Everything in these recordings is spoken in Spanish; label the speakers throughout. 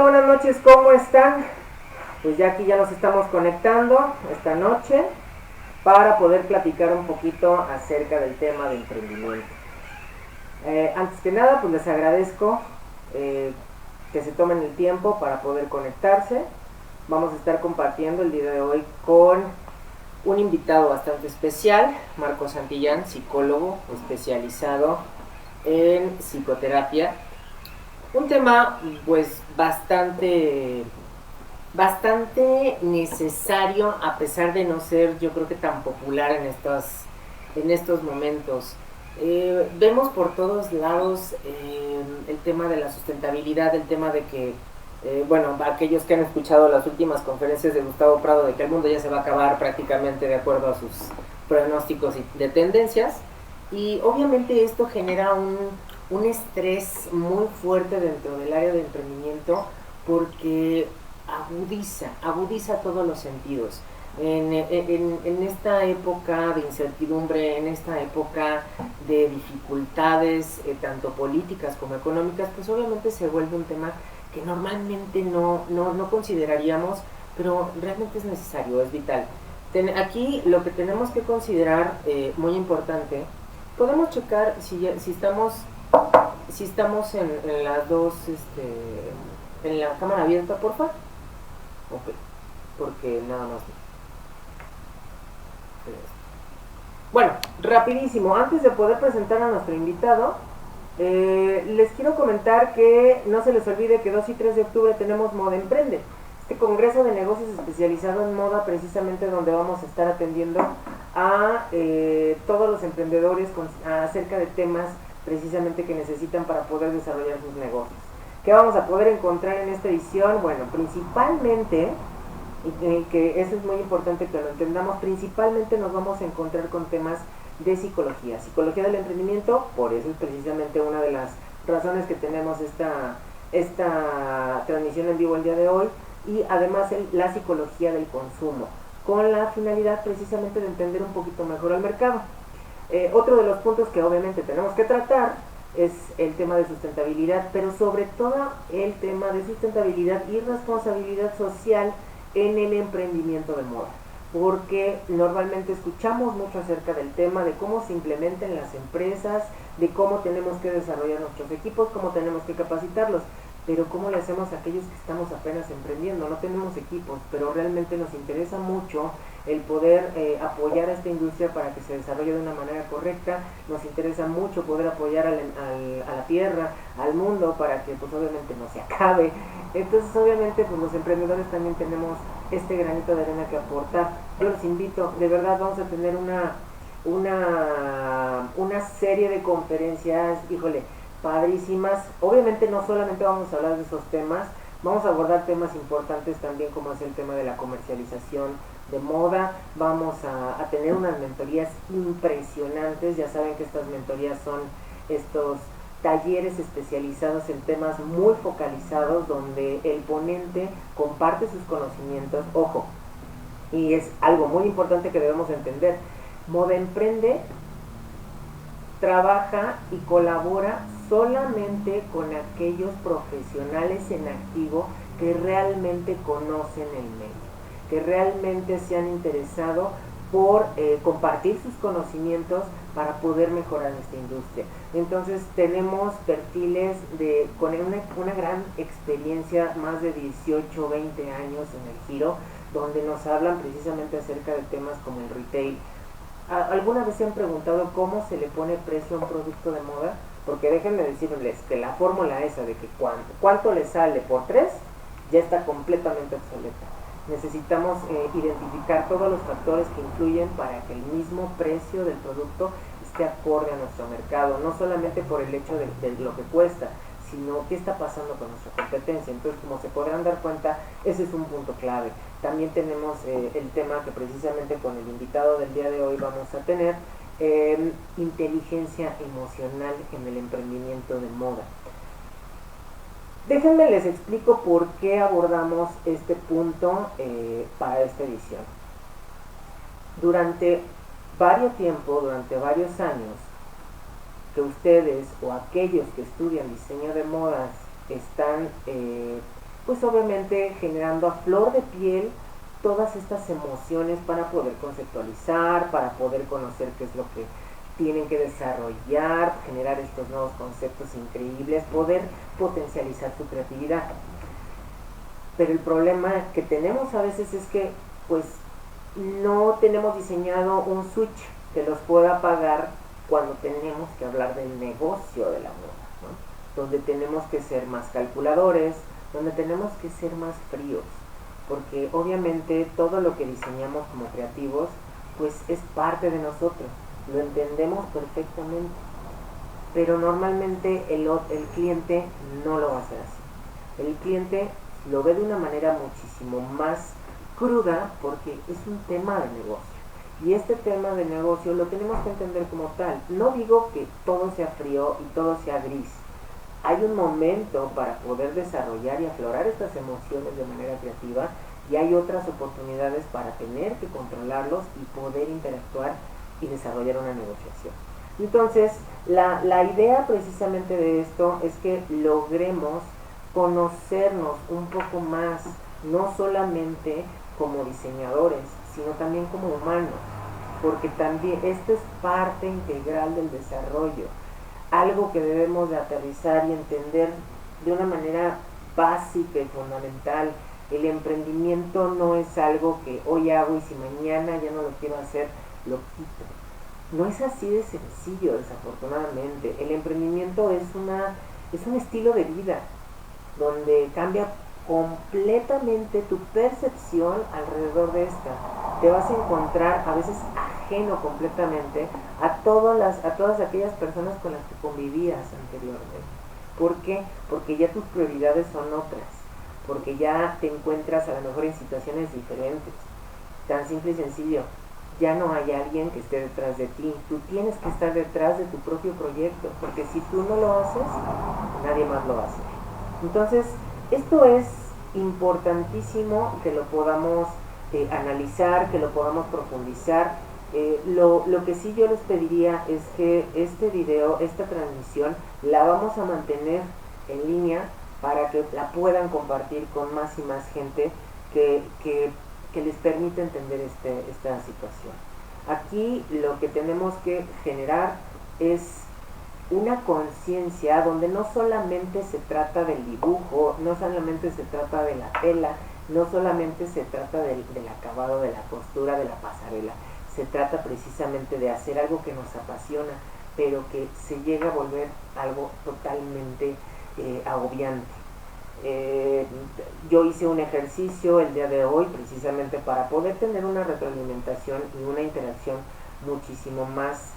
Speaker 1: buenas noches, ¿cómo están? Pues ya aquí ya nos estamos conectando esta noche para poder platicar un poquito acerca del tema de emprendimiento. Antes que nada, pues les agradezco que se tomen el tiempo para poder conectarse. Vamos a estar compartiendo el día de hoy con un invitado bastante especial, Marco Santillán, psicólogo especializado en psicoterapia. Un tema pues bastante necesario, a pesar de no ser, yo creo que tan popular en estos momentos. Vemos por todos lados el tema de la sustentabilidad, el tema de que, bueno, aquellos que han escuchado las últimas conferencias de Gustavo Prado, de que el mundo ya se va a acabar prácticamente de acuerdo a sus pronósticos de tendencias, y obviamente esto genera un estrés muy fuerte dentro del área de emprendimiento, porque agudiza todos los sentidos. En esta época de incertidumbre, en esta época de dificultades, tanto políticas como económicas, pues obviamente se vuelve un tema que normalmente no consideraríamos, pero realmente es necesario, es vital. Aquí lo que tenemos que considerar, muy importante, podemos checar si estamos en las dos, en la cámara abierta, porfa. Ok, porque nada más. Bueno, rapidísimo, antes de poder presentar a nuestro invitado, les quiero comentar que no se les olvide que 2 y 3 de octubre tenemos Moda Emprende, este congreso de negocios especializado en moda, precisamente donde vamos a estar atendiendo a todos los emprendedores acerca de temas precisamente que necesitan para poder desarrollar sus negocios. ¿Qué vamos a poder encontrar en esta edición? Bueno, principalmente, y que eso es muy importante que lo entendamos, principalmente nos vamos a encontrar con temas de psicología del emprendimiento. Por eso es precisamente una de las razones que tenemos esta transmisión en vivo el día de hoy, y además la psicología del consumo, con la finalidad precisamente de entender un poquito mejor al mercado. Otro de los puntos que obviamente tenemos que tratar es el tema de sustentabilidad, pero sobre todo el tema de sustentabilidad y responsabilidad social en el emprendimiento de moda, porque normalmente escuchamos mucho acerca del tema de cómo se implementan las empresas, de cómo tenemos que desarrollar nuestros equipos, cómo tenemos que capacitarlos, pero cómo le hacemos a aquellos que estamos apenas emprendiendo. No tenemos equipos, pero realmente nos interesa mucho el poder apoyar a esta industria para que se desarrolle de una manera correcta. Nos interesa mucho poder apoyar a la tierra, al mundo, para que pues obviamente no se acabe. Entonces obviamente pues los emprendedores también tenemos este granito de arena que aportar. Yo los invito, de verdad vamos a tener una serie de conferencias, híjole, padrísimas. Obviamente no solamente vamos a hablar de esos temas, vamos a abordar temas importantes también, como es el tema de la comercialización de moda. Vamos a tener unas mentorías impresionantes. Ya saben que estas mentorías son estos talleres especializados en temas muy focalizados, donde el ponente comparte sus conocimientos. Ojo, y es algo muy importante que debemos entender: Moda Emprende trabaja y colabora solamente con aquellos profesionales en activo que realmente conocen el medio, que realmente se han interesado por compartir sus conocimientos para poder mejorar esta industria. Entonces tenemos perfiles con una gran experiencia, más de 18, 20 años en el giro, donde nos hablan precisamente acerca de temas como el retail. ¿Alguna vez se han preguntado cómo se le pone precio a un producto de moda? Porque déjenme decirles que la fórmula esa de que cuánto le sale por 3 ya está completamente obsoleta. Necesitamos identificar todos los factores que influyen para que el mismo precio del producto esté acorde a nuestro mercado, no solamente por el hecho de lo que cuesta, sino qué está pasando con nuestra competencia. Entonces, como se podrán dar cuenta, ese es un punto clave. También tenemos el tema que precisamente con el invitado del día de hoy vamos a tener, inteligencia emocional en el emprendimiento de moda. Déjenme les explico por qué abordamos este punto para esta edición. Durante varios años, que ustedes o aquellos que estudian diseño de modas están pues obviamente generando a flor de piel todas estas emociones para poder conceptualizar, para poder conocer qué es lo que tienen que desarrollar, generar estos nuevos conceptos increíbles, poder potencializar su creatividad. Pero el problema que tenemos a veces es que pues no tenemos diseñado un switch que los pueda apagar cuando tenemos que hablar del negocio de la moda, ¿no? Donde tenemos que ser más calculadores, donde tenemos que ser más fríos, porque obviamente todo lo que diseñamos como creativos pues es parte de nosotros, lo entendemos perfectamente, pero normalmente el cliente no lo va a hacer así. El cliente lo ve de una manera muchísimo más cruda porque es un tema de negocio. Y este tema de negocio lo tenemos que entender como tal. No digo que todo sea frío y todo sea gris. Hay un momento para poder desarrollar y aflorar estas emociones de manera creativa y hay otras oportunidades para tener que controlarlos y poder interactuar y desarrollar una negociación. Entonces, la idea precisamente de esto es que logremos conocernos un poco más, no solamente como diseñadores, sino también como humanos, porque también esto es parte integral del desarrollo, algo que debemos de aterrizar y entender de una manera básica y fundamental. El emprendimiento no es algo que hoy hago y si mañana ya no lo quiero hacer, lo quito. No es así de sencillo, desafortunadamente. El emprendimiento es un estilo de vida donde cambia completamente tu percepción alrededor de esta. Te vas a encontrar a veces ajeno completamente a todas aquellas personas con las que convivías anteriormente. ¿Por qué? Porque ya tus prioridades son otras, porque ya te encuentras a lo mejor en situaciones diferentes. Tan simple y sencillo, ya no hay alguien que esté detrás de ti, tú tienes que estar detrás de tu propio proyecto, porque si tú no lo haces, nadie más lo hace. Entonces, esto es importantísimo que lo podamos analizar, que lo podamos profundizar. Lo que sí yo les pediría es que este video, esta transmisión, la vamos a mantener en línea para que la puedan compartir con más y más gente que les permita entender esta situación. Aquí lo que tenemos que generar es una conciencia donde no solamente se trata del dibujo, no solamente se trata de la tela, no solamente se trata del acabado, de la costura, de la pasarela, se trata precisamente de hacer algo que nos apasiona, pero que se llega a volver algo totalmente agobiante. Yo hice un ejercicio el día de hoy precisamente para poder tener una retroalimentación y una interacción muchísimo más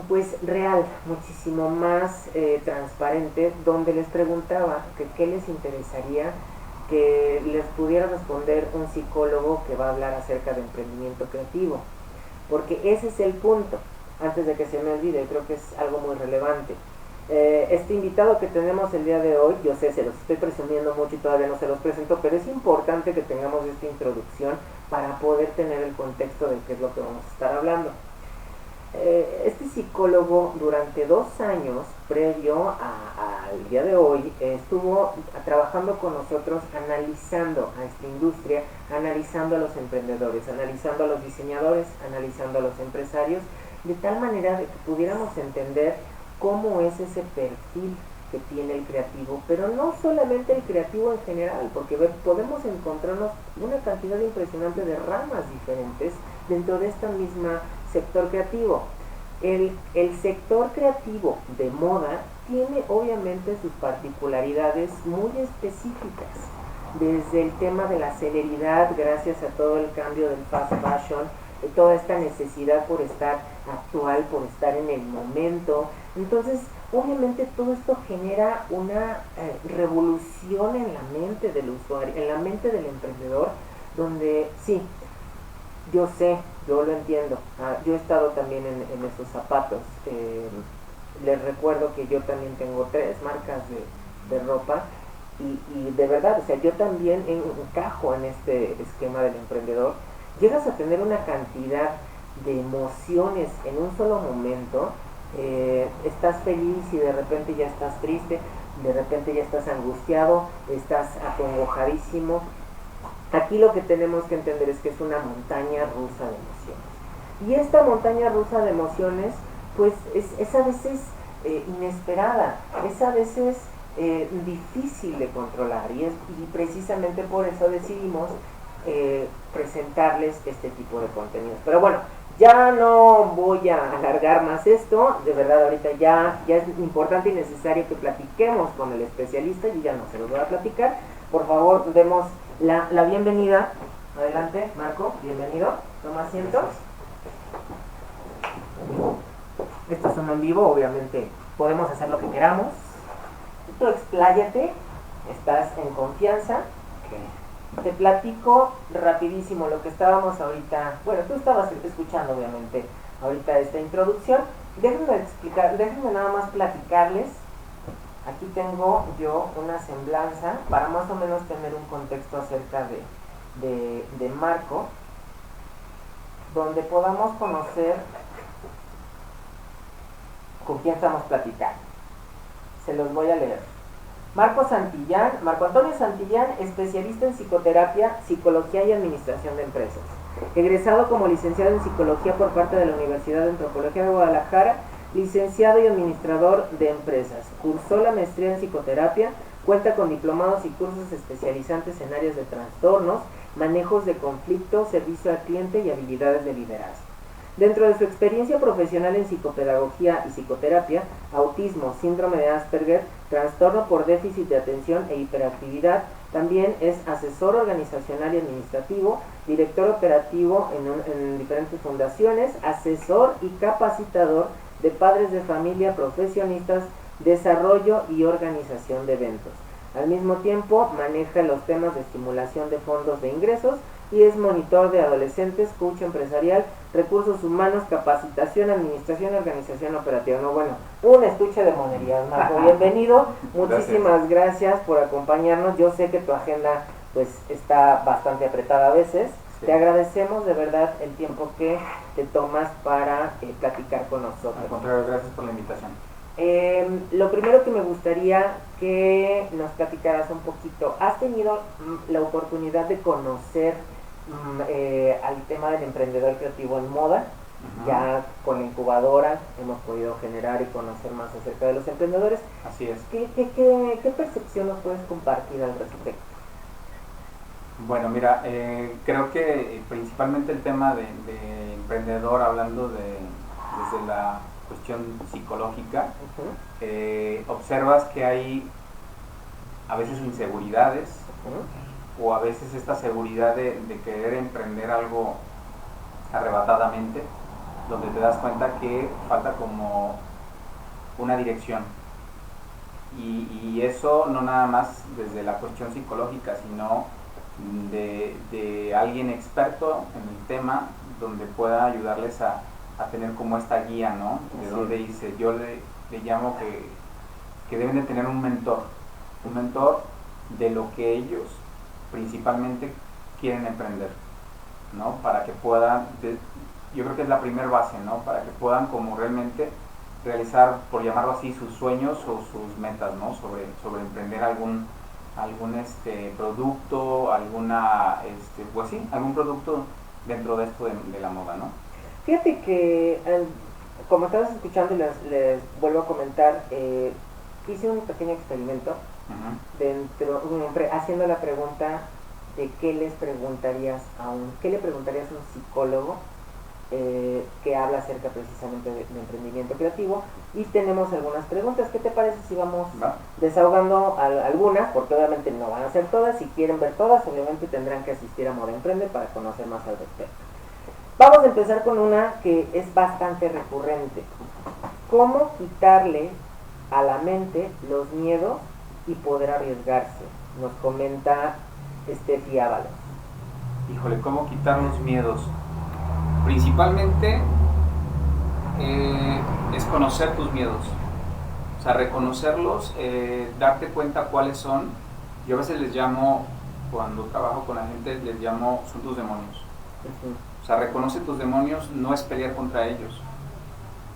Speaker 1: pues real, muchísimo más transparente, donde les preguntaba que qué les interesaría que les pudiera responder un psicólogo que va a hablar acerca de emprendimiento creativo, porque ese es el punto. Antes de que se me olvide, creo que es algo muy relevante. Este invitado que tenemos el día de hoy, yo sé, se los estoy presumiendo mucho y todavía no se los presento, pero es importante que tengamos esta introducción para poder tener el contexto de qué es lo que vamos a estar hablando. Este psicólogo durante 2 años previo al día de hoy estuvo trabajando con nosotros, analizando a esta industria, analizando a los emprendedores, analizando a los diseñadores, analizando a los empresarios, de tal manera de que pudiéramos entender cómo es ese perfil que tiene el creativo, pero no solamente el creativo en general, porque podemos encontrarnos una cantidad impresionante de ramas diferentes dentro de esta misma sector creativo. El sector creativo de moda tiene obviamente sus particularidades muy específicas, desde el tema de la celeridad gracias a todo el cambio del fast fashion, toda esta necesidad por estar actual, por estar en el momento. Entonces, obviamente todo esto genera una revolución en la mente del usuario, en la mente del emprendedor, donde sí, yo sé, yo lo entiendo, yo he estado también en esos zapatos. Les recuerdo que yo también tengo 3 marcas de ropa y de verdad, o sea, yo también encajo en este esquema del emprendedor. Llegas a tener una cantidad de emociones en un solo momento. Estás feliz y de repente ya estás triste. de repente ya estás angustiado, estás acongojadísimo. Aquí lo que tenemos que entender es que es una montaña rusa de emociones. Y esta montaña rusa de emociones, pues es a veces inesperada, es a veces difícil de controlar, y precisamente por eso decidimos presentarles este tipo de contenidos. Pero bueno, ya no voy a alargar más esto, de verdad ahorita ya es importante y necesario que platiquemos con el especialista, y ya no se los voy a platicar. Por favor, demos la bienvenida. Adelante, Marco, bienvenido, toma asiento. Esto es un en vivo, obviamente podemos hacer lo que queramos. Tú expláyate, estás en confianza. Okay. Te platico rapidísimo lo que estábamos ahorita. Bueno, tú estabas escuchando obviamente ahorita esta introducción. Déjenme nada más platicarles. Aquí tengo yo una semblanza para más o menos tener un contexto acerca de Marco, donde podamos conocer con quién estamos platicando. Se los voy a leer. Marco Antonio Santillán, especialista en psicoterapia, psicología y administración de empresas. Egresado como licenciado en psicología por parte de la Universidad de Antropología de Guadalajara, licenciado y administrador de empresas. Cursó la maestría en psicoterapia, cuenta con diplomados y cursos especializantes en áreas de trastornos, manejos de conflicto, servicio al cliente y habilidades de liderazgo. Dentro de su experiencia profesional en psicopedagogía y psicoterapia, autismo, síndrome de Asperger, trastorno por déficit de atención e hiperactividad, también es asesor organizacional y administrativo, director operativo en diferentes fundaciones, asesor y capacitador de padres de familia, profesionistas, desarrollo y organización de eventos. Al mismo tiempo, maneja los temas de estimulación de fondos de ingresos y es monitor de adolescentes, coach empresarial, recursos humanos, capacitación, administración y organización operativa. No, bueno, un estuche de monerías, Marco. Bienvenido, muchísimas gracias por acompañarnos. Yo sé que tu agenda pues está bastante apretada a veces. Sí. Te agradecemos de verdad el tiempo que te tomas para platicar con nosotros.
Speaker 2: Al contrario, gracias por la invitación.
Speaker 1: Lo primero que me gustaría que nos platicaras un poquito, ¿has tenido la oportunidad de conocer al tema del emprendedor creativo en moda? Ya con la incubadora hemos podido generar y conocer más acerca de los emprendedores.
Speaker 2: Así es.
Speaker 1: ¿Qué percepción nos puedes compartir al respecto?
Speaker 2: Bueno, mira, creo que principalmente el tema de emprendedor, hablando desde la cuestión psicológica, observas que hay a veces inseguridades, o a veces esta seguridad de querer emprender algo arrebatadamente, donde te das cuenta que falta como una dirección, y eso no nada más desde la cuestión psicológica, sino de alguien experto en el tema, donde pueda ayudarles a tener como esta guía, ¿no? De dónde irse. Yo le llamo que deben de tener un mentor de lo que ellos principalmente quieren emprender, ¿no? Para que puedan, yo creo que es la primera base, ¿no? Para que puedan como realmente realizar, por llamarlo así, sus sueños o sus metas, ¿no? Sobre emprender algún producto, pues sí, algún producto dentro de esto de la moda, ¿no?
Speaker 1: Fíjate que, como estabas escuchando, les vuelvo a comentar, hice un pequeño experimento haciendo la pregunta de qué le preguntarías a un psicólogo que habla acerca precisamente de emprendimiento creativo, y tenemos algunas preguntas. ¿Qué te parece si vamos desahogando algunas? Porque obviamente no van a ser todas. Si quieren ver todas, obviamente tendrán que asistir a Moda Emprende para conocer más al respecto. Vamos a empezar con una que es bastante recurrente. ¿Cómo quitarle a la mente los miedos y poder arriesgarse? Nos comenta Steffi Ábalos.
Speaker 2: Híjole, ¿cómo quitar los miedos? Principalmente es conocer tus miedos. O sea, reconocerlos, darte cuenta cuáles son. Yo a veces les llamo, cuando trabajo con la gente, les llamo, son tus demonios. O sea, reconoce tus demonios, no es pelear contra ellos.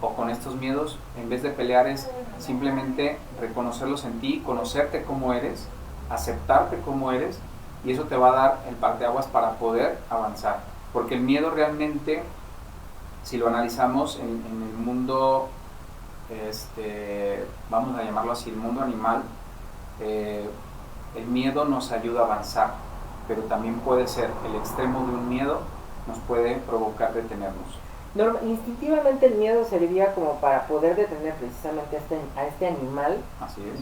Speaker 2: o con estos miedos, en vez de pelear es simplemente reconocerlos en ti, conocerte como eres, aceptarte como eres, y eso te va a dar el parteaguas para poder avanzar. Porque el miedo realmente, si lo analizamos en el mundo, vamos a llamarlo así, el mundo animal, el miedo nos ayuda a avanzar, pero también puede ser el extremo de un miedo, nos puede provocar detenernos.
Speaker 1: Instintivamente el miedo serviría como para poder detener precisamente a este animal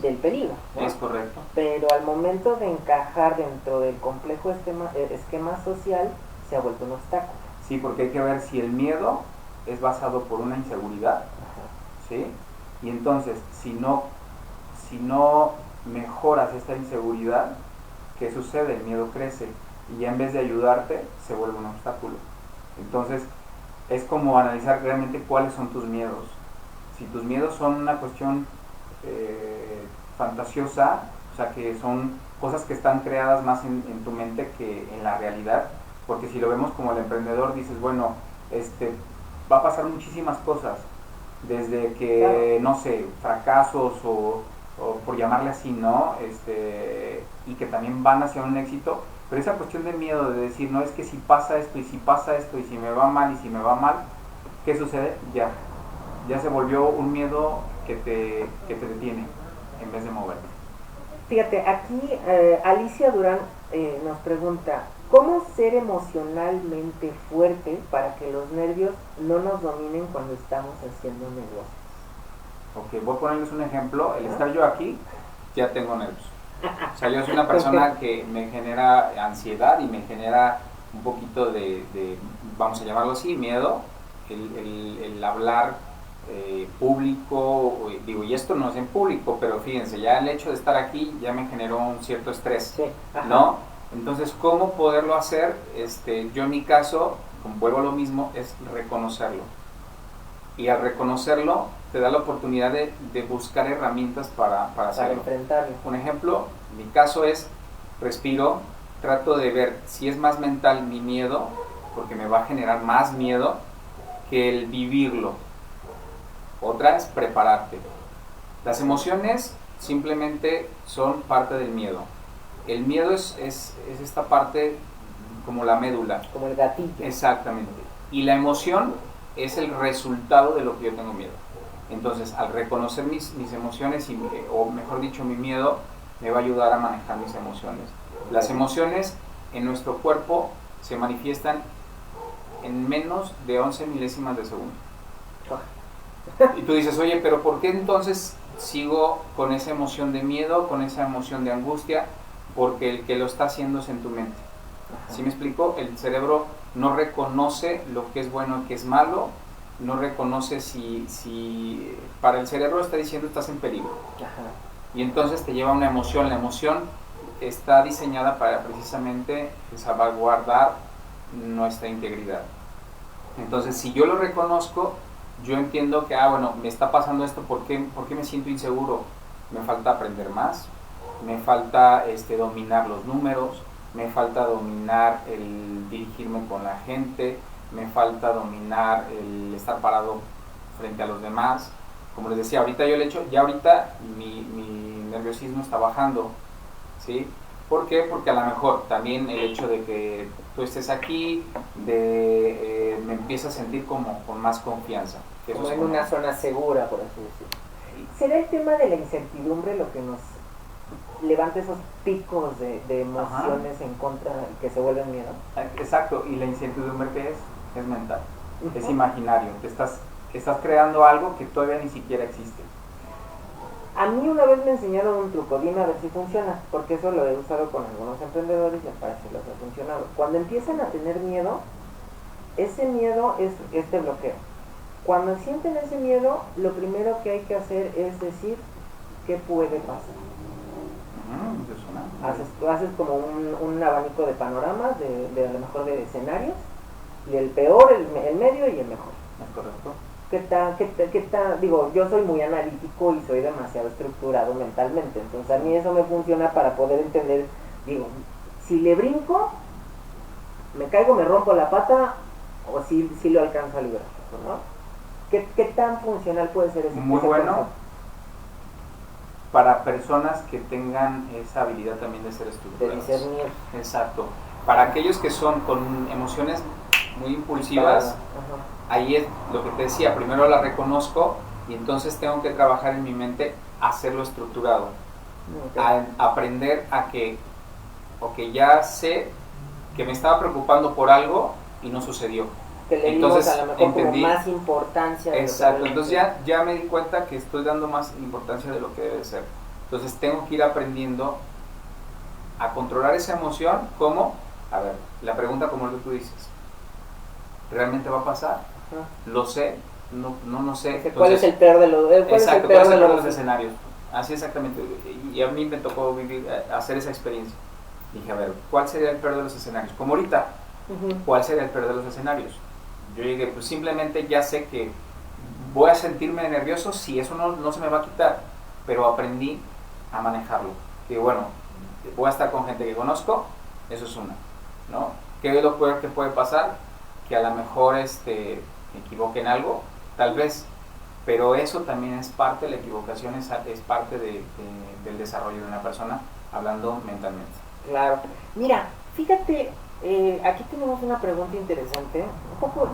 Speaker 1: del peligro, ¿no?
Speaker 2: Es correcto.
Speaker 1: Pero al momento de encajar dentro del complejo esquema social, se ha vuelto un obstáculo.
Speaker 2: Sí, porque hay que ver si el miedo es basado por una inseguridad, ¿sí? Y entonces, si no mejoras esta inseguridad, ¿qué sucede? El miedo crece y ya en vez de ayudarte, se vuelve un obstáculo. Entonces, es como analizar realmente cuáles son tus miedos. Si tus miedos son una cuestión fantasiosa, o sea, que son cosas que están creadas más en tu mente que en la realidad, porque si lo vemos como el emprendedor, dices, bueno, va a pasar muchísimas cosas, desde que, no sé, fracasos o por llamarle así, ¿no? Y que también van hacia un éxito, pero esa cuestión del miedo de decir, no, es que si pasa esto y si pasa esto y si me va mal y si me va mal, ¿qué sucede? Ya se volvió un miedo que te detiene en vez de moverte.
Speaker 1: Fíjate, aquí Alicia Durán nos pregunta, ¿cómo ser emocionalmente fuerte para que los nervios no nos dominen cuando estamos haciendo negocios?
Speaker 2: Ok, voy a ponerles un ejemplo. El estar yo aquí, ya tengo nervios. O sea, yo soy una persona que me genera ansiedad y me genera un poquito de vamos a llamarlo así, miedo, el hablar público, digo, y esto no es en público, pero fíjense, ya el hecho de estar aquí ya me generó un cierto estrés, sí, ¿no? Entonces, ¿cómo poderlo hacer? Yo en mi caso, como vuelvo a lo mismo, es reconocerlo. Y al reconocerlo, te da la oportunidad de buscar herramientas para hacerlo.
Speaker 1: Enfrentarlo.
Speaker 2: Un ejemplo, mi caso es, respiro, trato de ver si es más mental mi miedo, porque me va a generar más miedo que el vivirlo. Otra es prepararte. Las emociones simplemente son parte del miedo. El miedo es esta parte como la médula.
Speaker 1: Como el gatillo.
Speaker 2: Exactamente. Y la emoción es el resultado de lo que yo tengo miedo. Entonces, al reconocer mis emociones, o mejor dicho, mi miedo, me va a ayudar a manejar mis emociones. Las emociones en nuestro cuerpo se manifiestan en menos de 11 milésimas de segundo. Y tú dices, oye, pero ¿por qué entonces sigo con esa emoción de miedo, con esa emoción de angustia? Porque el que lo está haciendo es en tu mente. ¿Sí me explico? El cerebro no reconoce lo que es bueno y que es malo, no reconoce si para el cerebro está diciendo estás en peligro. Y entonces te lleva una emoción. La emoción está diseñada para precisamente salvaguardar nuestra integridad. Entonces, si yo lo reconozco, yo entiendo que, bueno, me está pasando esto, ¿por qué me siento inseguro? Me falta aprender más, me falta dominar los números, me falta dominar el dirigirme con la gente, me falta dominar el estar parado frente a los demás. Como les decía, ahorita yo le echo, ya ahorita mi nerviosismo está bajando, ¿sí? ¿Por qué? Porque a lo mejor también el hecho de que tú estés aquí, me empiezo a sentir como con más confianza.
Speaker 1: Como en una zona segura, por así decirlo. ¿Será el tema de la incertidumbre lo que nos levanta esos picos de emociones en contra que se vuelven miedo?
Speaker 2: Exacto, y la incertidumbre ¿qué es? Es mental, es imaginario, estás creando algo que todavía ni siquiera existe.
Speaker 1: A mí una vez me enseñaron un truco, dime a ver si funciona, porque eso lo he usado con algunos emprendedores y parece que les ha funcionado. Cuando empiezan a tener miedo, ese miedo es este bloqueo. Cuando sienten ese miedo, lo primero que hay que hacer es decir qué puede pasar. Haces como un abanico de panoramas, de a lo mejor de escenarios, y el peor, el medio y el mejor.
Speaker 2: ¿Es correcto?
Speaker 1: ¿Qué tal? Digo, yo soy muy analítico y soy demasiado estructurado mentalmente, entonces a mí eso me funciona para poder entender, digo, si le brinco, me caigo, me rompo la pata, o si lo alcanzo a liberar, ¿no? ¿Qué tan funcional puede ser ese?
Speaker 2: Muy
Speaker 1: ese
Speaker 2: bueno
Speaker 1: concepto?
Speaker 2: para personas que tengan esa habilidad también de ser
Speaker 1: De
Speaker 2: estructuradas.
Speaker 1: discernir.
Speaker 2: Exacto. Para aquellos que son con emociones muy impulsivas,
Speaker 1: Ajá.
Speaker 2: ahí es lo que te decía, primero la reconozco y entonces tengo que trabajar en mi mente, hacerlo estructurado, aprender a que, ok, ya sé que me estaba preocupando por algo y no sucedió.
Speaker 1: Que le
Speaker 2: Entonces,
Speaker 1: dimos a lo mejor
Speaker 2: entendí,
Speaker 1: como más importancia.
Speaker 2: exacto, entonces ya me di cuenta que estoy dando más importancia de lo que debe ser. Entonces tengo que ir aprendiendo a controlar esa emoción. ¿Cómo? A ver, la pregunta como lo que tú dices, ¿realmente va a pasar?
Speaker 1: Ajá.
Speaker 2: Lo sé, no sé. Entonces,
Speaker 1: ¿cuál es el peor de los
Speaker 2: exacto, ¿cuál es el peor de los escenarios? Así exactamente, y a mí me tocó vivir, hacer esa experiencia. Dije, a ver, ¿cuál sería el peor de los escenarios? Como ahorita, ¿cuál sería el peor de los escenarios? Yo llegué, pues simplemente ya sé que voy a sentirme nervioso, si eso no se me va a quitar, pero aprendí a manejarlo. Que bueno, voy a estar con gente que conozco, eso es una, ¿no? ¿Qué es lo peor que puede pasar? Que a lo mejor me equivoque en algo, tal vez, pero eso también es parte, la equivocación es parte del desarrollo de una persona, hablando mentalmente.
Speaker 1: Claro. Mira, fíjate, aquí tenemos una pregunta interesante, un poco,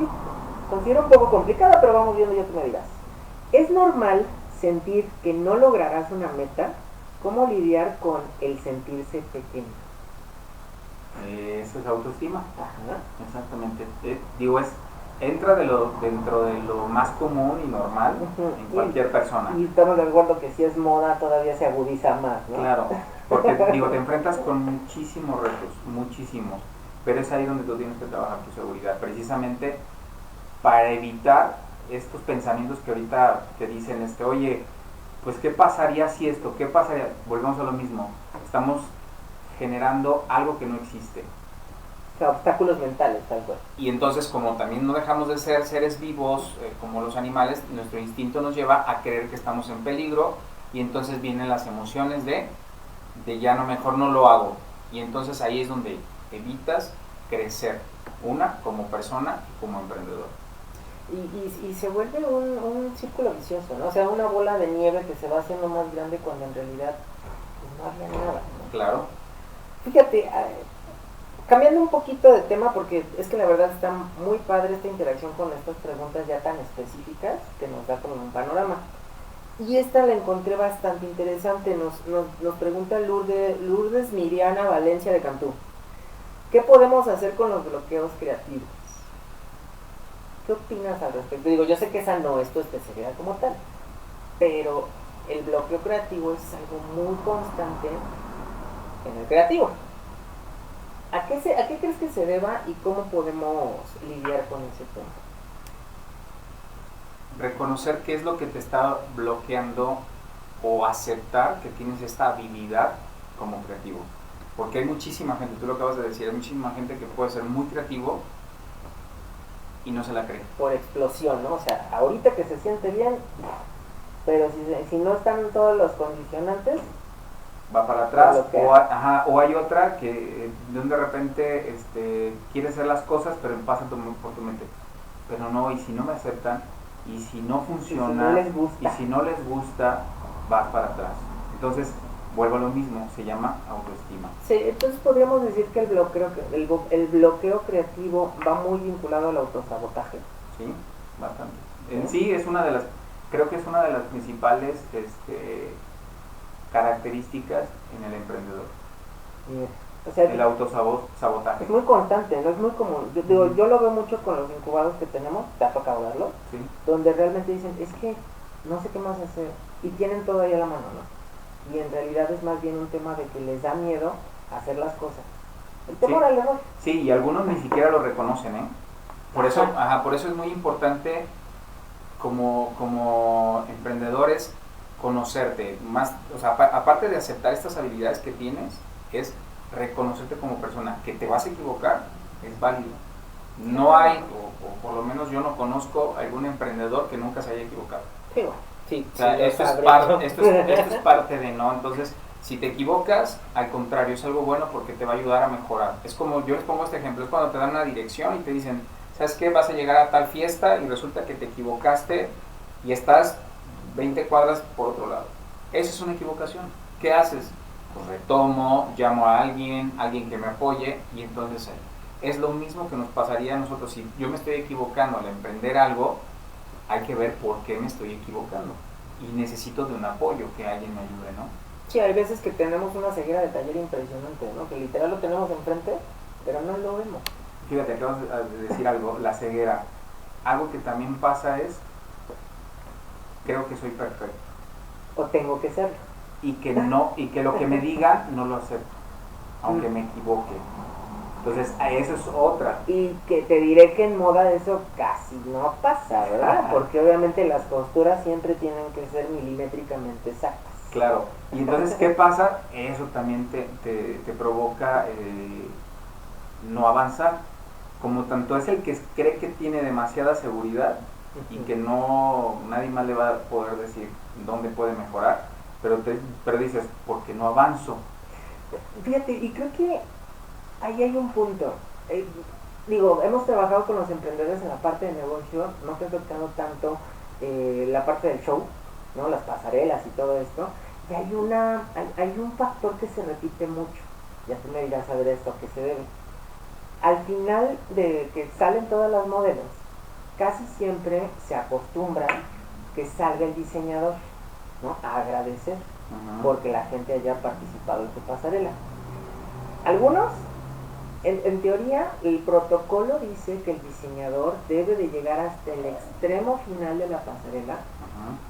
Speaker 1: considero un poco complicada, pero vamos viendo, ya tú me dirás. ¿Es normal sentir que no lograrás una meta? ¿Cómo lidiar con el sentirse pequeño?
Speaker 2: Eso es autoestima.
Speaker 1: Ajá.
Speaker 2: Exactamente. Digo, entra dentro de lo más común y normal en cualquier persona.
Speaker 1: Y estamos de acuerdo que si es moda todavía se agudiza más, ¿no?
Speaker 2: Claro, porque digo, te enfrentas con muchísimos retos, muchísimos, pero es ahí donde tú tienes que trabajar tu seguridad, precisamente para evitar estos pensamientos que ahorita te dicen, oye, pues ¿qué pasaría si esto? ¿Qué pasaría? Volvemos a lo mismo, estamos generando algo que no existe.
Speaker 1: O sea, obstáculos mentales, tal cual.
Speaker 2: Y entonces, como también no dejamos de ser seres vivos, como los animales, nuestro instinto nos lleva a creer que estamos en peligro, y entonces vienen las emociones de ya no, mejor no lo hago. Y entonces ahí es donde evitas crecer, como persona y como emprendedor.
Speaker 1: Y se vuelve un círculo vicioso, ¿no? O sea, una bola de nieve que se va haciendo más grande cuando en realidad pues, no había nada, ¿no?
Speaker 2: Claro.
Speaker 1: Fíjate, cambiando un poquito de tema, porque es que la verdad está muy padre esta interacción con estas preguntas ya tan específicas que nos da como un panorama. Y esta la encontré bastante interesante. Nos pregunta Lourdes Miriana Valencia de Cantú. ¿Qué podemos hacer con los bloqueos creativos? ¿Qué opinas al respecto? Digo, yo sé que esa no es tu especialidad como tal, pero el bloqueo creativo es algo muy constante en el creativo. ¿A qué crees que se deba y cómo podemos lidiar con ese tema?
Speaker 2: Reconocer qué es lo que te está bloqueando o aceptar que tienes esta habilidad como creativo. Porque hay muchísima gente, tú lo acabas de decir, hay muchísima gente que puede ser muy creativo y no se la cree.
Speaker 1: Por explosión, ¿no? O sea, ahorita que se siente bien, pero si no están todos los condicionantes,
Speaker 2: va para atrás, o hay otra que de repente quiere hacer las cosas, pero pasa por tu mente. Pero no, y si no me aceptan, y si no funciona, y si no les gusta, vas para atrás. Entonces, vuelvo a lo mismo, se llama autoestima.
Speaker 1: Sí, entonces podríamos decir que el bloqueo creativo va muy vinculado al autosabotaje.
Speaker 2: Sí, bastante. En sí creo que es una de las principales características en el emprendedor.
Speaker 1: O sea,
Speaker 2: el autosabotaje.
Speaker 1: Es muy constante, no es muy común. Yo lo veo mucho con los incubados que tenemos, te ha tocado verlo,
Speaker 2: sí.
Speaker 1: Donde realmente dicen, es que no sé qué más hacer, y tienen todo ahí a la mano, ¿no? Y en realidad es más bien un tema de que les da miedo hacer las cosas. El temor al error.
Speaker 2: Sí, y algunos ni siquiera lo reconocen, ¿eh? Por eso es muy importante como emprendedores conocerte más, o sea, aparte de aceptar estas habilidades que tienes, es reconocerte como persona, que te vas a equivocar, es válido. No hay, o por lo menos yo no conozco algún emprendedor que nunca se haya equivocado.
Speaker 1: Sí, bueno, sí,
Speaker 2: o sea, esto es parte de, ¿no? Entonces, si te equivocas, al contrario, es algo bueno porque te va a ayudar a mejorar. Es como, yo les pongo este ejemplo, es cuando te dan una dirección y te dicen, ¿sabes qué? Vas a llegar a tal fiesta y resulta que te equivocaste y estás 20 cuadras por otro lado. Esa es una equivocación. ¿Qué haces? Pues retomo, llamo a alguien que me apoye y entonces es lo mismo que nos pasaría a nosotros. Si yo me estoy equivocando al emprender algo, hay que ver por qué me estoy equivocando y necesito de un apoyo, que alguien me ayude, ¿no?
Speaker 1: Sí, hay veces que tenemos una ceguera de taller impresionante, ¿no? Que literal lo tenemos enfrente, pero no lo vemos.
Speaker 2: Fíjate, acabas de decir algo, la ceguera. Algo que también pasa es, creo que soy perfecto.
Speaker 1: O tengo que serlo.
Speaker 2: Y que lo que me diga no lo acepto, aunque me equivoque. Entonces, eso es otra.
Speaker 1: Y que te diré que en moda eso casi no pasa, ¿verdad? Porque obviamente las costuras siempre tienen que ser milimétricamente exactas.
Speaker 2: Claro. Y entonces, ¿qué pasa? Eso también te provoca no avanzar. Como tanto es el que cree que tiene demasiada seguridad y que nadie más le va a poder decir dónde puede mejorar, pero dices, porque no avanzo.
Speaker 1: Fíjate, y creo que ahí hay un punto. Digo, hemos trabajado con los emprendedores en la parte de negocio, no te he tocado tanto la parte del show, ¿no? Las pasarelas y todo esto, y hay un factor que se repite mucho. Ya tú me dirás a ver esto a qué se debe. Al final de que salen todas las modelos, casi siempre se acostumbra que salga el diseñador, ¿no? A agradecer porque la gente haya participado en su pasarela. Algunos, en teoría, el protocolo dice que el diseñador debe de llegar hasta el extremo final de la pasarela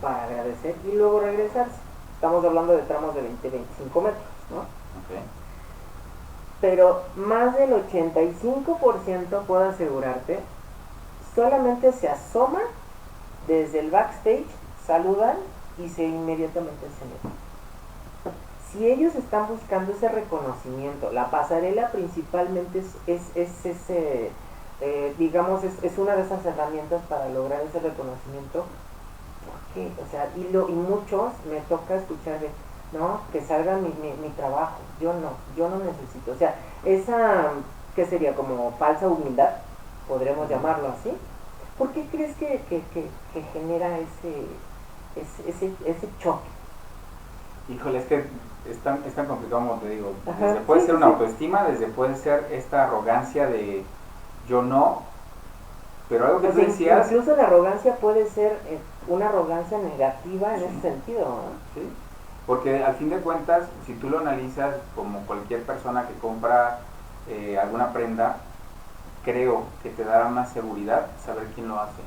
Speaker 1: para agradecer y luego regresarse. Estamos hablando de tramos de 20-25 metros, ¿no?
Speaker 2: Okay.
Speaker 1: Pero más del 85%, puedo asegurarte, solamente se asoman desde el backstage, saludan y inmediatamente se meten. Si ellos están buscando ese reconocimiento, la pasarela principalmente es ese, digamos, es una de esas herramientas para lograr ese reconocimiento. ¿Por qué? O sea, y muchos me toca escuchar de, no, que salga mi trabajo, yo no necesito, o sea, esa, ¿qué sería? Como falsa humildad, podremos llamarlo así. ¿Por qué crees que genera ese choque?
Speaker 2: Híjole, es que es tan complicado como te digo.
Speaker 1: Ajá,
Speaker 2: Desde puede
Speaker 1: sí,
Speaker 2: ser
Speaker 1: sí,
Speaker 2: una
Speaker 1: sí.
Speaker 2: autoestima, desde puede ser esta arrogancia de yo no, pero algo que
Speaker 1: Pues
Speaker 2: tú decías,
Speaker 1: incluso la arrogancia puede ser una arrogancia negativa en ese sentido, ¿no?
Speaker 2: ¿sí? Porque al fin de cuentas, si tú lo analizas como cualquier persona que compra alguna prenda, creo que te dará más seguridad saber quién lo hace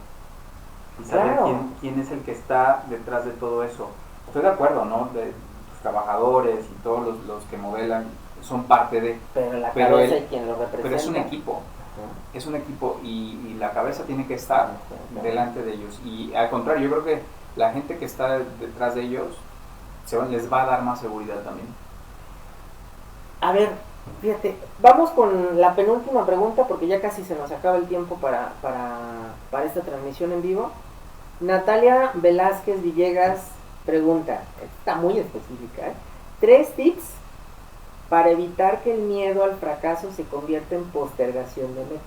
Speaker 2: y saber
Speaker 1: Claro.
Speaker 2: quién es el que está detrás de todo eso. Estoy de acuerdo, ¿no? De tus trabajadores y todos los que modelan son parte de...
Speaker 1: Pero la cabeza y quien lo representa.
Speaker 2: Pero es un equipo. Es un equipo y la cabeza tiene que estar delante de ellos. Y al contrario, yo creo que la gente que está detrás de ellos les va a dar más seguridad también.
Speaker 1: A ver, fíjate, vamos con la penúltima pregunta porque ya casi se nos acaba el tiempo para esta transmisión en vivo. Natalia Velázquez Villegas pregunta, está muy específica, 3 tips para evitar que el miedo al fracaso se convierta en postergación de metas.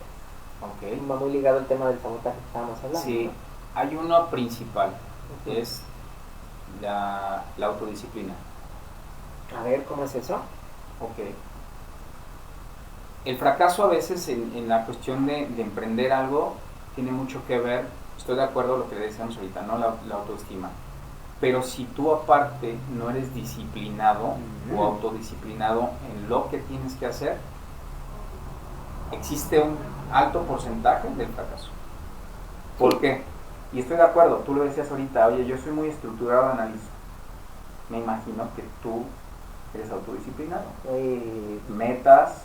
Speaker 2: Okay.
Speaker 1: Va muy ligado al tema del sabotaje que estábamos hablando.
Speaker 2: Sí, ¿no? Hay uno principal, es la autodisciplina.
Speaker 1: A ver, ¿cómo es eso?
Speaker 2: Ok. El fracaso a veces en la cuestión de emprender algo tiene mucho que ver, estoy de acuerdo con lo que decíamos ahorita, ¿no? La autoestima. Pero si tú aparte no eres disciplinado o autodisciplinado en lo que tienes que hacer, existe un alto porcentaje del fracaso. ¿Por qué? Y estoy de acuerdo, tú lo decías ahorita, oye, yo soy muy estructurado, analizo. Me imagino que tú eres autodisciplinado. Metas,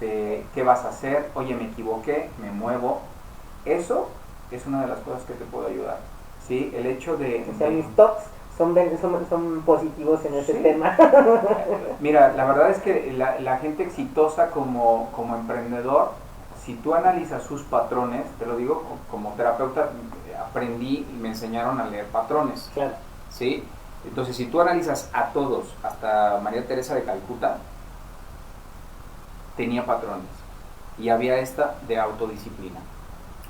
Speaker 2: qué vas a hacer, oye, me equivoqué, me muevo. Eso es una de las cosas que te puede ayudar. ¿Sí? El hecho de...
Speaker 1: O sea, mis tops son positivos en ese tema.
Speaker 2: Mira, la verdad es que la gente exitosa como emprendedor, si tú analizas sus patrones, te lo digo como terapeuta, aprendí y me enseñaron a leer patrones.
Speaker 1: Claro.
Speaker 2: ¿Sí? Entonces, si tú analizas a todos, hasta María Teresa de Calcuta, tenía patrones. Y había esta de autodisciplina.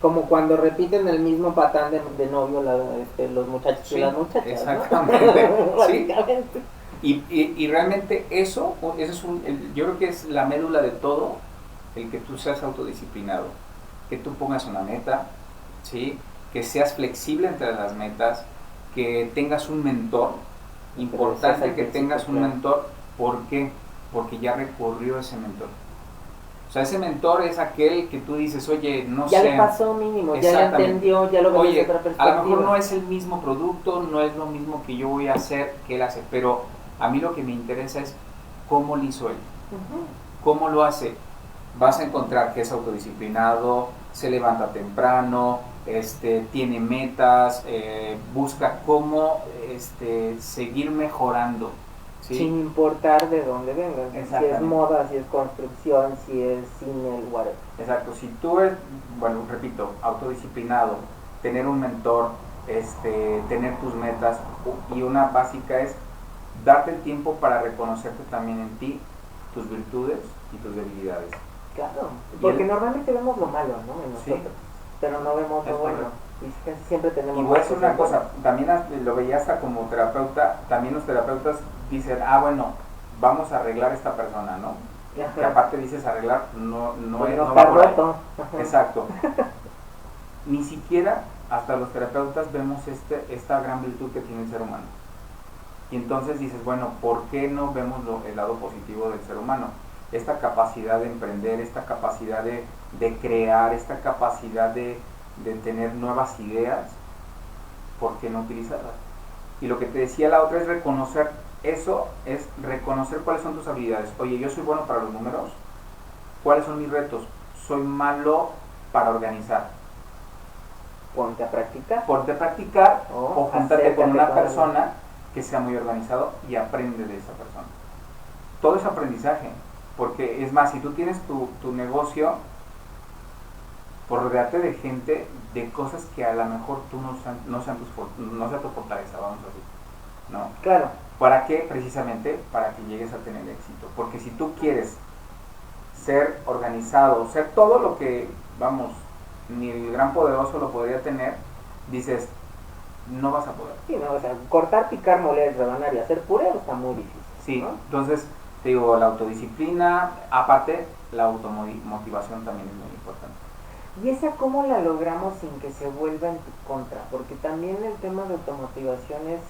Speaker 1: Como cuando repiten el mismo patán de novio los muchachos
Speaker 2: Sí,
Speaker 1: y las muchachas,
Speaker 2: exactamente.
Speaker 1: ¿no?
Speaker 2: Sí.
Speaker 1: Básicamente.
Speaker 2: Y realmente eso es yo creo que es la médula de todo, el que tú seas autodisciplinado, que tú pongas una meta, ¿sí? Que seas flexible entre las metas, que tengas un mentor, importante que tengas un mentor. ¿Por qué? Porque ya recorrió ese mentor. O sea, ese mentor es aquel que tú dices, oye, no sé.
Speaker 1: Ya le pasó mínimo, ya le entendió, ya lo ve desde otra perspectiva.
Speaker 2: A lo mejor no es el mismo producto, no es lo mismo que yo voy a hacer que él hace, pero a mí lo que me interesa es cómo lo hizo él. ¿Cómo lo hace? Vas a encontrar que es autodisciplinado, se levanta temprano, tiene metas, busca cómo seguir mejorando. ¿Sí?
Speaker 1: Sin importar de dónde vengan, si es moda, si es construcción, si es cine, whatever.
Speaker 2: Exacto, si tú eres, bueno, repito, autodisciplinado, tener un mentor, tener tus metas, y una básica es darte el tiempo para reconocerte también en ti, tus virtudes y tus debilidades.
Speaker 1: Claro, porque normalmente vemos lo malo, ¿no? En nosotros, sí, pero no vemos lo bueno. Y casi siempre tenemos.
Speaker 2: Y voy a decir una cosa, también lo veía hasta como terapeuta, también los terapeutas dicen, bueno, vamos a arreglar a esta persona, ¿no? Ajá. Que aparte dices arreglar, no va por ahí. Exacto. Ni siquiera hasta los terapeutas vemos esta gran virtud que tiene el ser humano. Y entonces dices, bueno, ¿por qué no vemos el lado positivo del ser humano? Esta capacidad de emprender, esta capacidad de crear, esta capacidad de tener nuevas ideas, ¿por qué no utilizarlas? Y lo que te decía la otra es reconocer eso, es reconocer cuáles son tus habilidades. Oye, yo soy bueno para los números, ¿cuáles son mis retos? Soy malo para organizar.
Speaker 1: Ponte a practicar.
Speaker 2: Ponte a practicar o júntate con una persona que sea muy organizado y aprende de esa persona. Todo es aprendizaje, porque es más, si tú tienes tu negocio, por rodearte de gente, de cosas que a lo mejor tú no sean tu fortaleza, vamos a decir, ¿no?
Speaker 1: Claro.
Speaker 2: ¿Para qué? Precisamente para que llegues a tener éxito. Porque si tú quieres ser organizado, ser todo lo que, vamos, ni el gran poderoso lo podría tener, dices, no vas a poder.
Speaker 1: Sí, no, o sea, cortar, picar, moler, rebanar y hacer puré está muy difícil.
Speaker 2: Sí,
Speaker 1: ¿no?
Speaker 2: Entonces, te digo, la autodisciplina, aparte, la automotivación también es muy importante.
Speaker 1: ¿Y esa cómo la logramos sin que se vuelva en tu contra? Porque también el tema de automotivación es,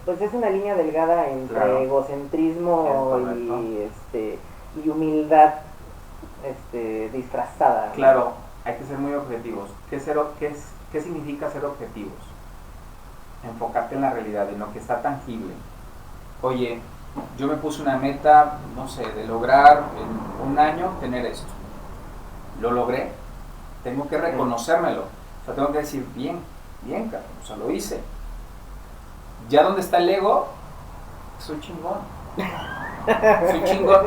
Speaker 1: pues es una línea delgada entre egocentrismo y humildad disfrazada, ¿no?
Speaker 2: Claro, hay que ser muy objetivos. ¿Qué significa ser objetivos? Enfocarte en la realidad, en lo que está tangible. Oye, yo me puse una meta, no sé, de lograr en un año tener esto. Lo logré, tengo que reconocérmelo. O sea, tengo que decir, bien, cabrón, o sea, lo hice. Ya donde está el ego, soy chingón. Soy chingón.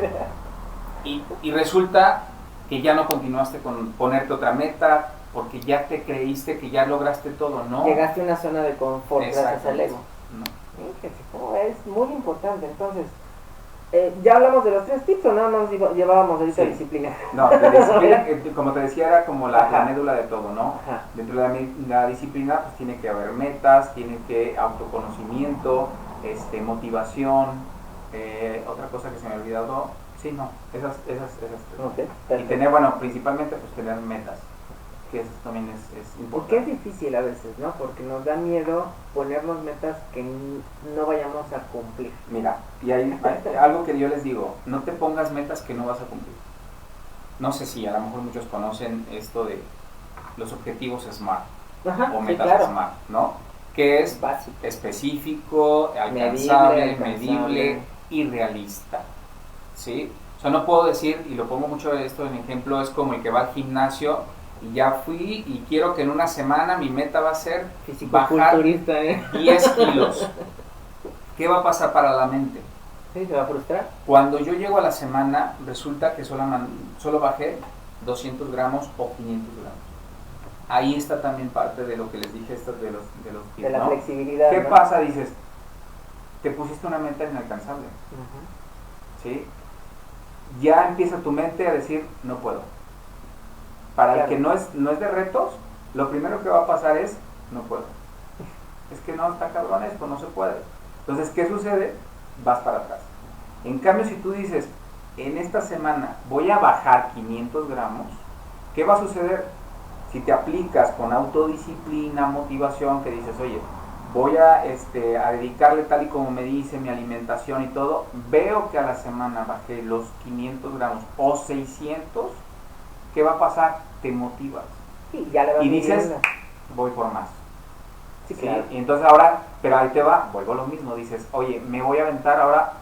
Speaker 2: Y resulta que ya no continuaste con ponerte otra meta, porque ya te creíste que ya lograste todo, ¿no?
Speaker 1: Llegaste a una zona de confort gracias al ego.
Speaker 2: No.
Speaker 1: Es muy importante. Entonces, ya hablamos de los 3 tips, o nada más llevábamos ahorita disciplina.
Speaker 2: No, la disciplina, como te decía, era como la médula de todo, ¿no?
Speaker 1: Ajá.
Speaker 2: Dentro de la disciplina, pues tiene que haber metas, tiene que autoconocimiento, motivación, otra cosa que se me ha olvidado, sí, no, esas 3.
Speaker 1: Okay,
Speaker 2: y tener, bueno, principalmente, pues tener metas, que eso también es importante.
Speaker 1: Porque es difícil a veces, ¿no? Porque nos da miedo ponernos metas que no vayamos a cumplir.
Speaker 2: Mira, y hay algo que yo les digo, no te pongas metas que no vas a cumplir. No sé si a lo mejor muchos conocen esto de los objetivos SMART.
Speaker 1: Ajá,
Speaker 2: o metas,
Speaker 1: sí, claro.
Speaker 2: SMART, ¿no? Que es
Speaker 1: básico,
Speaker 2: específico, alcanzable, medible y realista, ¿sí? O sea, no puedo decir, y lo pongo mucho esto en ejemplo, es como el que va al gimnasio y ya fui y quiero que en una semana mi meta va a ser bajar 10 kilos. ¿Qué va a pasar para la mente?
Speaker 1: Sí, se va a frustrar.
Speaker 2: Cuando yo llego a la semana, resulta que solo bajé 200 gramos o 500 gramos. Ahí está también parte de lo que les dije, de los tips,
Speaker 1: de la
Speaker 2: ¿no?
Speaker 1: flexibilidad.
Speaker 2: ¿Qué
Speaker 1: ¿no?
Speaker 2: pasa? Dices, te pusiste una meta inalcanzable, ¿sí? Ya empieza tu mente a decir, no puedo. Para
Speaker 1: Claro.
Speaker 2: el que no es de retos, lo primero que va a pasar es, no puedo. Es que no, está cabrón esto, no se puede. Entonces, ¿qué sucede? Vas para atrás. En cambio, si tú dices, en esta semana voy a bajar 500 gramos, ¿qué va a suceder? Si te aplicas con autodisciplina, motivación, que dices, oye, voy a dedicarle tal y como me dice mi alimentación y todo, veo que a la semana bajé los 500 gramos o 600, ¿qué va a pasar? Te motivas.
Speaker 1: Sí, ya le vas
Speaker 2: Y dices,
Speaker 1: midiendo.
Speaker 2: voy por más.
Speaker 1: Sí,
Speaker 2: ¿Sí?
Speaker 1: claro.
Speaker 2: Y entonces ahora, pero ahí te va, vuelvo a lo mismo, dices, oye, me voy a aventar ahora,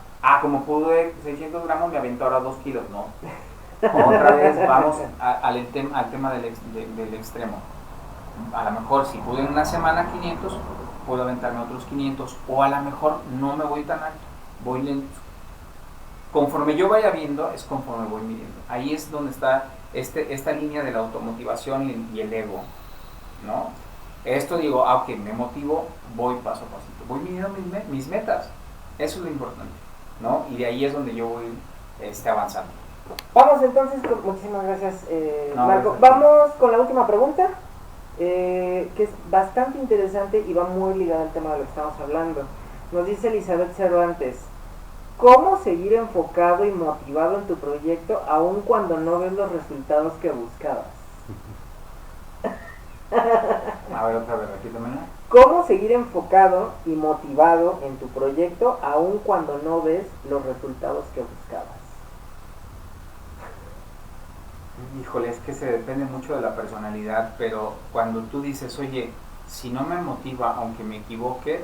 Speaker 2: como pude 600 gramos, me aviento ahora 2 kilos, no. Otra vez vamos al tema del extremo. A lo mejor si pude en una semana 500, puedo aventarme otros 500, o a lo mejor no me voy tan alto, voy lento. Conforme yo vaya viendo, es conforme voy midiendo. Ahí es donde está esta línea de la automotivación y el ego, ¿no? Esto digo, ok, me motivo, voy paso a pasito, voy midiendo mis metas, eso es lo importante, ¿no? Y de ahí es donde yo voy avanzando.
Speaker 1: Vamos entonces, muchísimas gracias,
Speaker 2: No,
Speaker 1: Marco.
Speaker 2: gracias.
Speaker 1: Vamos con la última pregunta, que es bastante interesante y va muy ligada al tema de lo que estamos hablando. Nos dice Elizabeth Cervantes, ¿cómo seguir enfocado y motivado en tu proyecto aun cuando no ves los resultados que buscabas?
Speaker 2: A ver, otra vez, repítemela.
Speaker 1: ¿Cómo seguir enfocado y motivado en tu proyecto aun cuando no ves los resultados que buscabas?
Speaker 2: Híjole, es que se depende mucho de la personalidad, pero cuando tú dices, oye, si no me motiva, aunque me equivoque,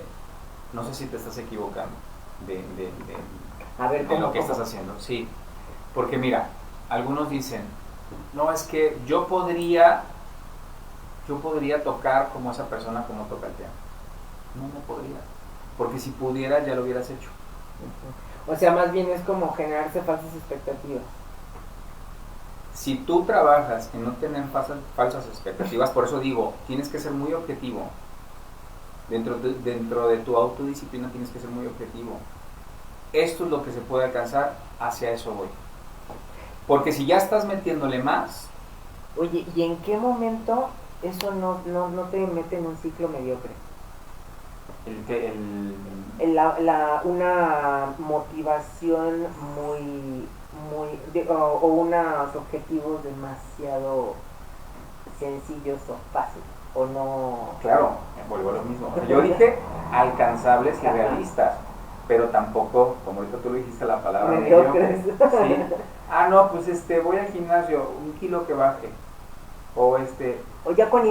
Speaker 2: no sé si te estás equivocando
Speaker 1: A ver,
Speaker 2: de lo
Speaker 1: ¿cómo,
Speaker 2: que
Speaker 1: cómo?
Speaker 2: estás haciendo. Sí, porque mira, algunos dicen, no, es que yo podría tocar como esa persona como toca el piano. No podría, porque si pudiera ya lo hubieras hecho.
Speaker 1: O sea, más bien es como generarse falsas expectativas.
Speaker 2: Si tú trabajas en no tener falsas expectativas, por eso digo, tienes que ser muy objetivo. Dentro de tu autodisciplina tienes que ser muy objetivo. Esto es lo que se puede alcanzar, hacia eso voy. Porque si ya estás metiéndole más...
Speaker 1: Oye, ¿y en qué momento eso no te mete en un ciclo mediocre? Una motivación o unos objetivos demasiado sencillos o fáciles, o no.
Speaker 2: Claro, vuelvo a lo mismo. Yo dije alcanzables y realistas, pero tampoco, como ahorita tú lo dijiste, la palabra
Speaker 1: mediocres.
Speaker 2: ¿Sí? No, pues voy al gimnasio, 1 kilo que baje. O
Speaker 1: ya con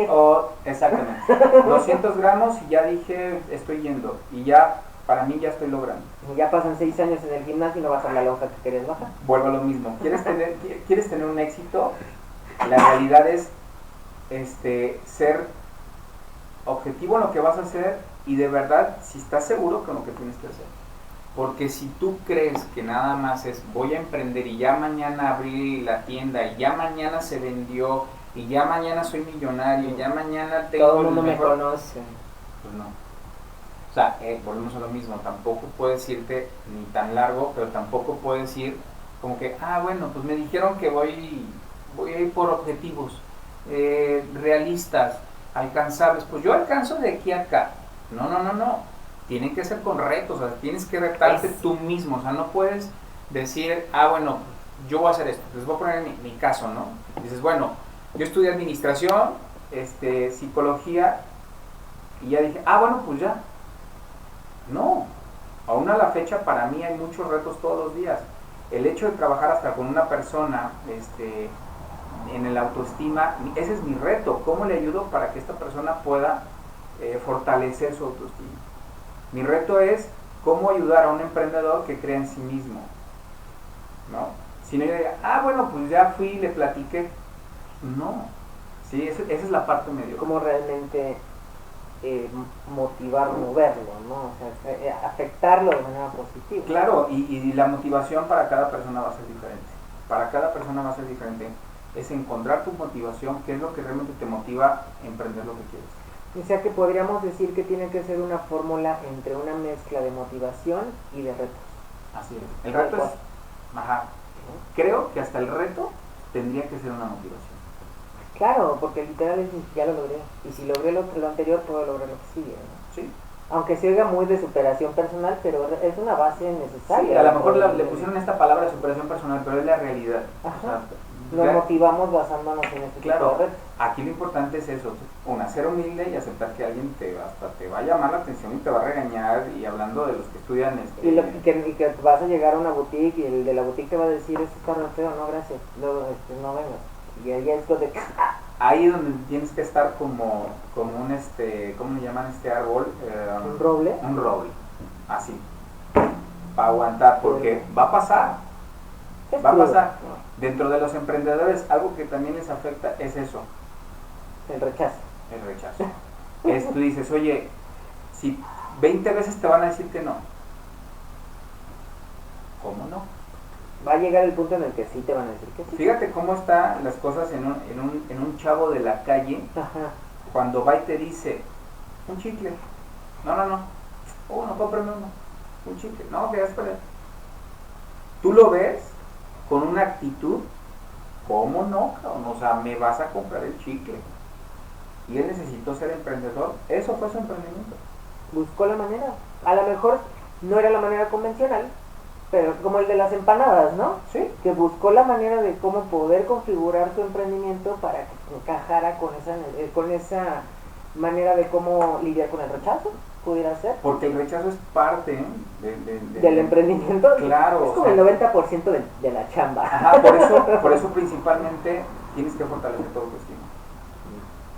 Speaker 2: exactamente, 200 gramos y ya dije, estoy yendo. Y ya, para mí ya estoy logrando.
Speaker 1: Ya pasan 6 años en el gimnasio y no vas a la lonja que querías bajar.
Speaker 2: Vuelvo a lo mismo. ¿Quieres tener un éxito? La realidad es ser objetivo en lo que vas a hacer y de verdad si estás seguro con lo que tienes que hacer. Porque si tú crees que nada más es voy a emprender y ya mañana abrí la tienda y ya mañana se vendió y ya mañana soy millonario y ya mañana tengo
Speaker 1: todo el mundo me conoce,
Speaker 2: pues no. O sea, volvemos a lo mismo, tampoco puedes irte ni tan largo, pero tampoco puedes ir como que, bueno, pues me dijeron que voy a ir por objetivos realistas, alcanzables, pues yo alcanzo de aquí a acá. No. Tienen que ser con retos, o sea, tienes que retarte tú mismo, o sea, no puedes decir, bueno, yo voy a hacer esto. Les voy a poner mi caso, ¿no? Dices, bueno, yo estudié administración, psicología, y ya dije, bueno, pues ya. No, aún a la fecha para mí hay muchos retos todos los días. El hecho de trabajar hasta con una persona, en el autoestima, ese es mi reto. ¿Cómo le ayudo para que esta persona pueda fortalecer su autoestima? Mi reto es cómo ayudar a un emprendedor que crea en sí mismo, ¿no? Si no yo diría, bueno, pues ya fui y le platiqué. No, sí, esa es la parte medio.
Speaker 1: ¿Cómo realmente moverlo, ¿no? O sea, afectarlo de manera positiva?
Speaker 2: Claro, y la motivación para cada persona va a ser diferente. Para cada persona va a ser diferente. Es encontrar tu motivación, qué es lo que realmente te motiva a emprender lo que quieres.
Speaker 1: O sea que podríamos decir que tiene que ser una fórmula entre una mezcla de motivación y de retos.
Speaker 2: Así es. El reto es, creo que hasta el reto tendría que ser una motivación.
Speaker 1: Claro, porque literal es ya lo logré. Y si logré lo anterior, puedo lograr lo que sigue, ¿no?
Speaker 2: Sí.
Speaker 1: Aunque se oiga muy de superación personal, pero es una base necesaria.
Speaker 2: Sí, a lo mejor le pusieron esta palabra de superación personal, pero es la realidad.
Speaker 1: Ajá.
Speaker 2: O sea,
Speaker 1: nos motivamos basándonos en este
Speaker 2: claro,
Speaker 1: tipo de retos.
Speaker 2: Aquí lo importante es eso, ser humilde y aceptar que alguien hasta te va a llamar la atención y te va a regañar, y hablando de los que estudian
Speaker 1: y que vas a llegar a una boutique y el de la boutique te va a decir, esto está re feo, no gracias, no vengas. Y ahí es donde
Speaker 2: ahí es donde tienes que estar como un ¿cómo le llaman este árbol?
Speaker 1: un roble.
Speaker 2: Un roble, así, para aguantar, porque va a pasar. Va a pasar. Dentro de los emprendedores, algo que también les afecta es eso.
Speaker 1: El rechazo.
Speaker 2: El rechazo. Tú dices, oye, si 20 veces te van a decir que no, ¿cómo no?
Speaker 1: Va a llegar el punto en el que sí te van a decir que sí.
Speaker 2: Fíjate cómo están las cosas en un chavo de la calle.
Speaker 1: Ajá.
Speaker 2: Cuando va y te dice, un chicle. No. No, cómprame uno. Un chicle. No, que espera. Tú lo ves con una actitud, ¿cómo no, cabrón? O sea, me vas a comprar el chicle. Y él necesitó ser emprendedor. Eso fue su emprendimiento.
Speaker 1: Buscó la manera. A lo mejor no era la manera convencional, pero como el de las empanadas, ¿no?
Speaker 2: Sí.
Speaker 1: Que buscó la manera de cómo poder configurar su emprendimiento para que encajara con esa manera de cómo lidiar con el rechazo, pudiera ser.
Speaker 2: Porque el rechazo es parte
Speaker 1: del emprendimiento.
Speaker 2: Claro.
Speaker 1: Es como el 90% de la chamba.
Speaker 2: Ajá, por eso principalmente tienes que fortalecer tu autoestima.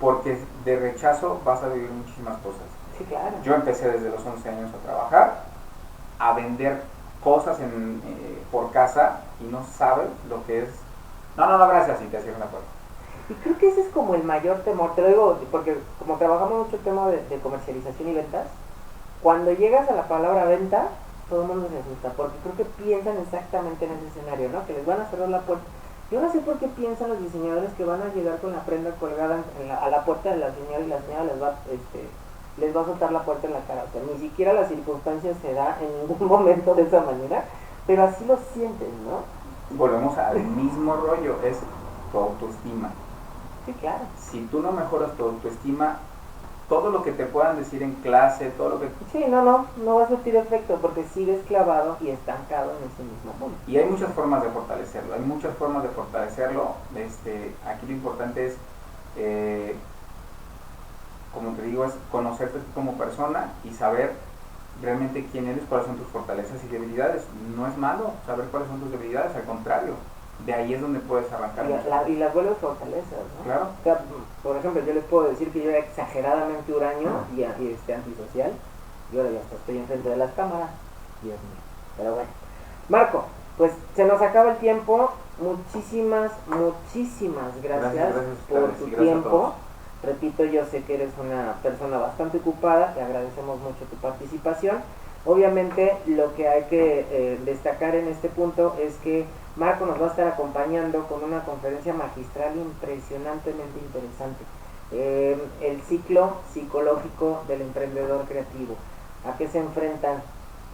Speaker 2: Porque de rechazo vas a vivir muchísimas cosas.
Speaker 1: Sí, claro.
Speaker 2: Yo empecé desde los 11 años a trabajar, a vender cosas por casa, y no sabes lo que es. No, gracias, y te cierran la puerta.
Speaker 1: Y creo que ese es como el mayor temor, te lo digo porque como trabajamos mucho el tema de comercialización y ventas, cuando llegas a la palabra venta, todo el mundo se asusta, porque creo que piensan exactamente en ese escenario, ¿no? Que les van a cerrar la puerta. Yo no sé por qué piensan los diseñadores que van a llegar con la prenda colgada a la puerta de la señora, y la señora les va a soltar la puerta en la cara. O sea, ni siquiera la circunstancia se da en ningún momento de esa manera, pero así lo sienten, ¿no?
Speaker 2: Volvemos al mismo rollo, es tu autoestima.
Speaker 1: Sí, claro.
Speaker 2: Si tú no mejoras tu autoestima, todo lo que te puedan decir en clase, todo lo que...
Speaker 1: Sí, no va a surtir efecto porque sigues clavado y estancado en ese mismo punto.
Speaker 2: Y hay muchas formas de fortalecerlo, aquí lo importante es, como te digo, es conocerte como persona y saber realmente quién eres, cuáles son tus fortalezas y debilidades. No es malo saber cuáles son tus debilidades, al contrario, de ahí es donde puedes arrancar.
Speaker 1: Y las vuelves fortalezas, ¿no?
Speaker 2: Claro.
Speaker 1: O sea, por ejemplo, yo les puedo decir que yo era exageradamente huraño y antisocial, y ahora ya estoy enfrente de las cámaras, Dios mío. Pero bueno, Marco, pues se nos acaba el tiempo. Muchísimas gracias por tu tiempo. Repito, yo sé que eres una persona bastante ocupada, te agradecemos mucho tu participación. Obviamente lo que hay que destacar en este punto es que Marco nos va a estar acompañando con una conferencia magistral impresionantemente interesante. El ciclo psicológico del emprendedor creativo. ¿A qué se enfrentan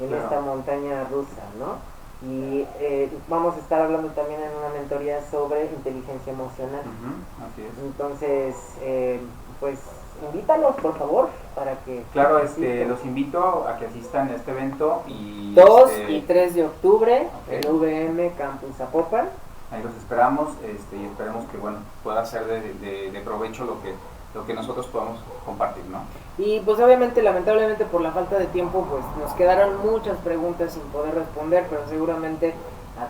Speaker 1: en esta montaña rusa, no? Y vamos a estar hablando también en una mentoría sobre inteligencia emocional.
Speaker 2: Así es.
Speaker 1: Entonces, pues invítalos por favor para que...
Speaker 2: Claro, los invito a que asistan a este evento.
Speaker 1: 2 y 3 de octubre, okay, en VM Campus Zapopan.
Speaker 2: Ahí los esperamos, y esperemos que pueda ser de provecho lo que nosotros podamos compartir, ¿no?
Speaker 1: Y pues obviamente, lamentablemente por la falta de tiempo, pues nos quedaron muchas preguntas sin poder responder, pero seguramente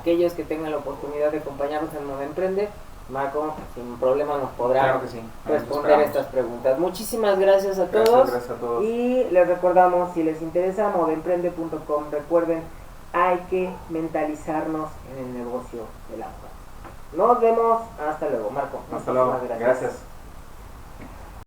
Speaker 1: aquellos que tengan la oportunidad de acompañarnos en Moda Emprende, Marco sin problema nos podrá
Speaker 2: claro que sí,
Speaker 1: responder estas preguntas. Muchísimas gracias a todos.
Speaker 2: Gracias a todos.
Speaker 1: Y les recordamos, si les interesa, modaemprende.com, recuerden, hay que mentalizarnos en el negocio del agua. Nos vemos, hasta luego, Marco.
Speaker 2: Hasta luego, gracias.